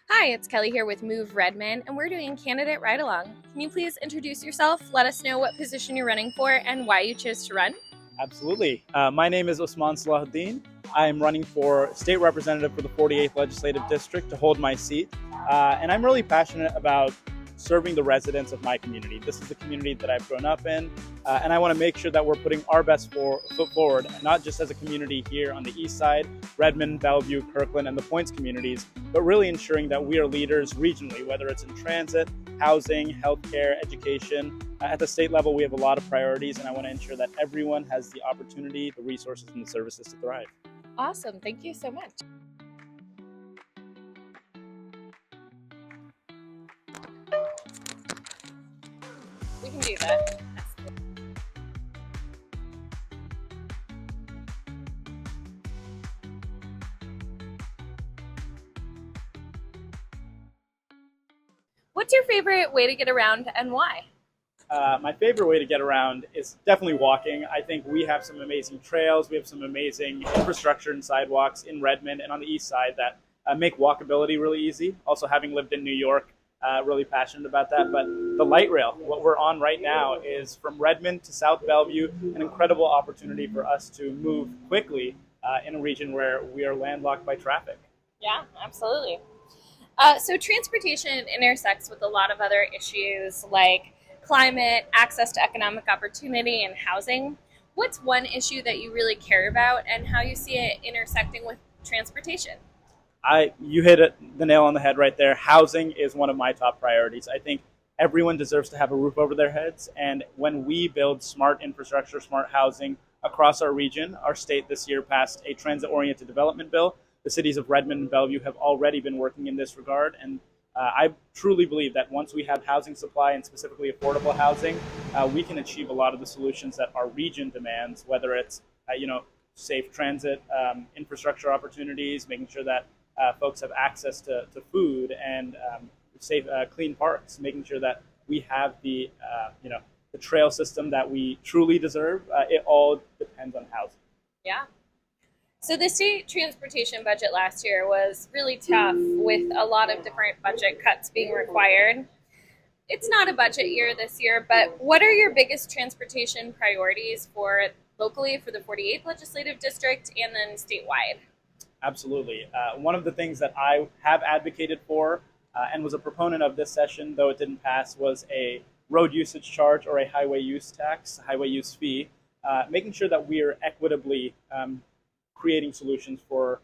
Hi, it's Kelly here with Move Redmond, and we're doing Candidate Ride Along. Can you please introduce yourself, let us know what position you're running for, and why you chose to run? Absolutely. My name is Osman Salahuddin. I am running for state representative for the 48th Legislative District to hold my seat. And I'm really passionate about serving the residents of my community. This is the community that I've grown up in. And I want to make sure that we're putting our best foot forward, not just as a community here on the east side, Redmond, Bellevue, Kirkland, and the Points communities, but really ensuring that we are leaders regionally, whether it's in transit, housing, healthcare, education. At the state level, we have a lot of priorities, and I want to ensure that everyone has the opportunity, the resources, and the services to thrive. Awesome, thank you so much. We can do that. What's your favorite way to get around and why? My favorite way to get around is definitely walking. I think we have some amazing trails. We have some amazing infrastructure and sidewalks in Redmond and on the east side that make walkability really easy. Also, having lived in New York, really passionate about that. But the light rail, what we're on right now, is from Redmond to South Bellevue, an incredible opportunity for us to move quickly in a region where we are landlocked by traffic. Yeah, absolutely. So transportation intersects with a lot of other issues like climate, access to economic opportunity, and housing. What's one issue that you really care about and how you see it intersecting with transportation? You hit the nail on the head right there. Housing is one of my top priorities. I think everyone deserves to have a roof over their heads, and when we build smart infrastructure, smart housing across our region, our state this year passed a transit-oriented development bill. The cities of Redmond and Bellevue have already been working in this regard, and I truly believe that once we have housing supply and specifically affordable housing, we can achieve a lot of the solutions that our region demands, whether it's safe transit, infrastructure opportunities, making sure that folks have access to food and safe, clean parks, making sure that we have the trail system that we truly deserve. It all depends on housing. Yeah. So the state transportation budget last year was really tough with a lot of different budget cuts being required. It's not a budget year this year, but what are your biggest transportation priorities for locally for the 48th legislative district and then statewide? Absolutely. One of the things that I have advocated for and was a proponent of this session, though it didn't pass, was a road usage charge or a highway use tax, highway use fee, making sure that we are equitably creating solutions for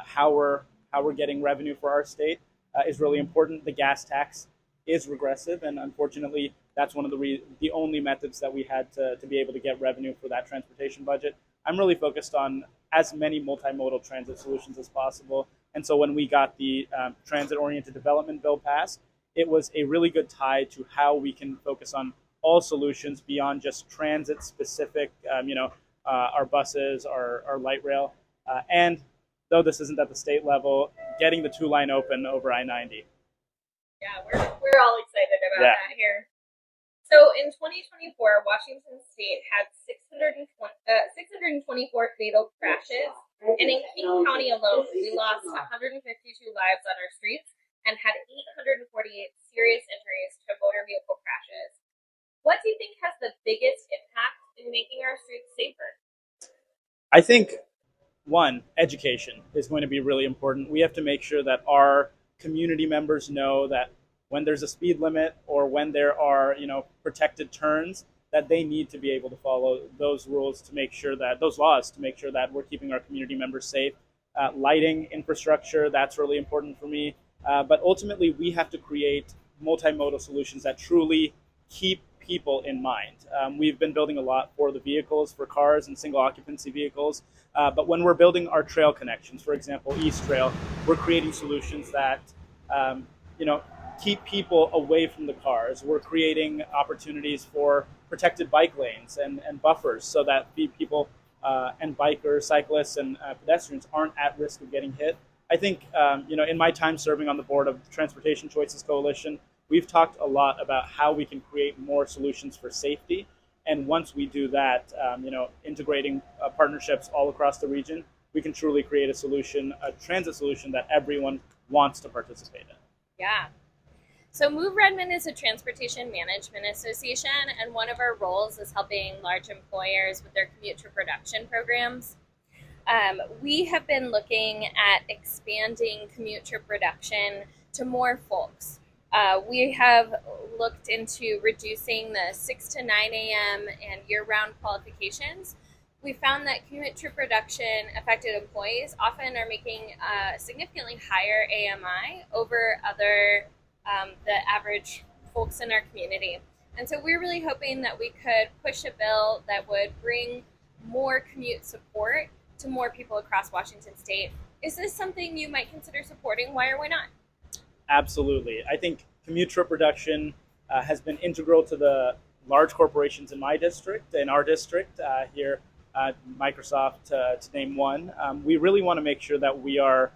how we're getting revenue for our state is really important. The gas tax is regressive, and unfortunately, that's one of the only methods that we had to be able to get revenue for that transportation budget. I'm really focused on as many multimodal transit solutions as possible. And so when we got the transit-oriented development bill passed, it was a really good tie to how we can focus on all solutions beyond just transit-specific, our buses, our light rail. And though this isn't at the state level, getting the two-line open over I-90. Yeah, we're all excited about that here. So in 2024, Washington State had 624 fatal crashes, and in King County alone, we lost 152 lives on our streets and had 848 serious injuries to motor vehicle crashes. What do you think has the biggest impact in making our streets safer? I think one, education is going to be really important. We have to make sure that our community members know that when there's a speed limit or when there are, protected turns, that they need to be able to follow those rules to make sure that those laws to make sure that we're keeping our community members safe. Lighting infrastructure, that's really important for me. But ultimately, we have to create multimodal solutions that truly keep people in mind. We've been building a lot for the vehicles, for cars and single occupancy vehicles. But when we're building our trail connections, for example, East Trail, we're creating solutions that, keep people away from the cars. We're creating opportunities for protected bike lanes and buffers so that people and bikers, cyclists, and pedestrians aren't at risk of getting hit. I think, in my time serving on the board of the Transportation Choices Coalition, we've talked a lot about how we can create more solutions for safety. And once we do that, integrating partnerships all across the region, we can truly create a solution, a transit solution that everyone wants to participate in. Yeah. So Move Redmond is a transportation management association, and one of our roles is helping large employers with their commute to production programs. We have been looking at expanding commute to production to more folks. We have looked into reducing the 6 to 9 a.m. and year round qualifications. We found that commute to production affected employees often are making a significantly higher AMI over the average folks in our community. And so we're really hoping that we could push a bill that would bring more commute support to more people across Washington state. Is this something you might consider supporting? Why or why not? Absolutely. I think commute trip reduction has been integral to the large corporations in my district, in our district here, Microsoft to name one. We really want to make sure that we are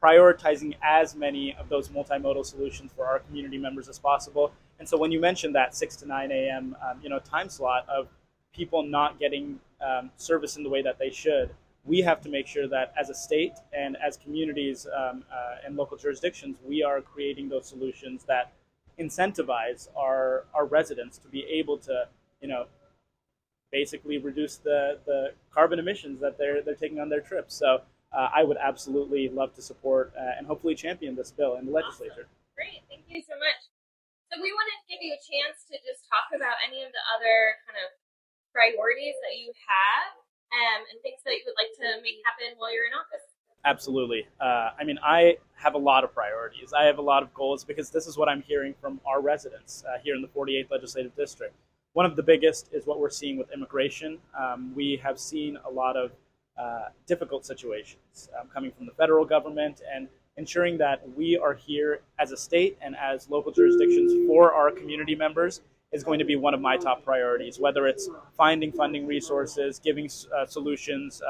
prioritizing as many of those multimodal solutions for our community members as possible. And so when you mentioned that 6 to 9 a.m. Time slot of people not getting service in the way that they should, we have to make sure that as a state and as communities and local jurisdictions, we are creating those solutions that incentivize our residents to be able to, basically reduce the carbon emissions that they're taking on their trips. So I would absolutely love to support and hopefully champion this bill in the legislature. Awesome. Great. Thank you so much. So we wanted to give you a chance to just talk about any of the other kind of priorities that you have and things that you would like to make happen while you're in office. Absolutely. I have a lot of priorities. I have a lot of goals because this is what I'm hearing from our residents here in the 48th Legislative District. One of the biggest is what we're seeing with immigration. We have seen a lot of difficult situations coming from the federal government, and ensuring that we are here as a state and as local jurisdictions for our community members is going to be one of my top priorities, whether it's finding funding resources, giving solutions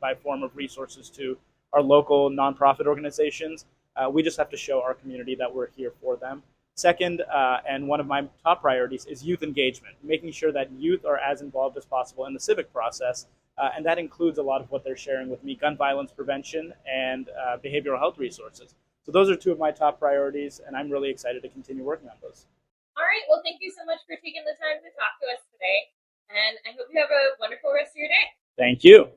by form of resources to our local nonprofit organizations. We just have to show our community that we're here for them. Second, and one of my top priorities, is youth engagement, making sure that youth are as involved as possible in the civic process. And that includes a lot of what they're sharing with me: gun violence prevention and behavioral health resources. So those are two of my top priorities, and I'm really excited to continue working on those. All right. Well, thank you so much for taking the time to talk to us today. And I hope you have a wonderful rest of your day. Thank you.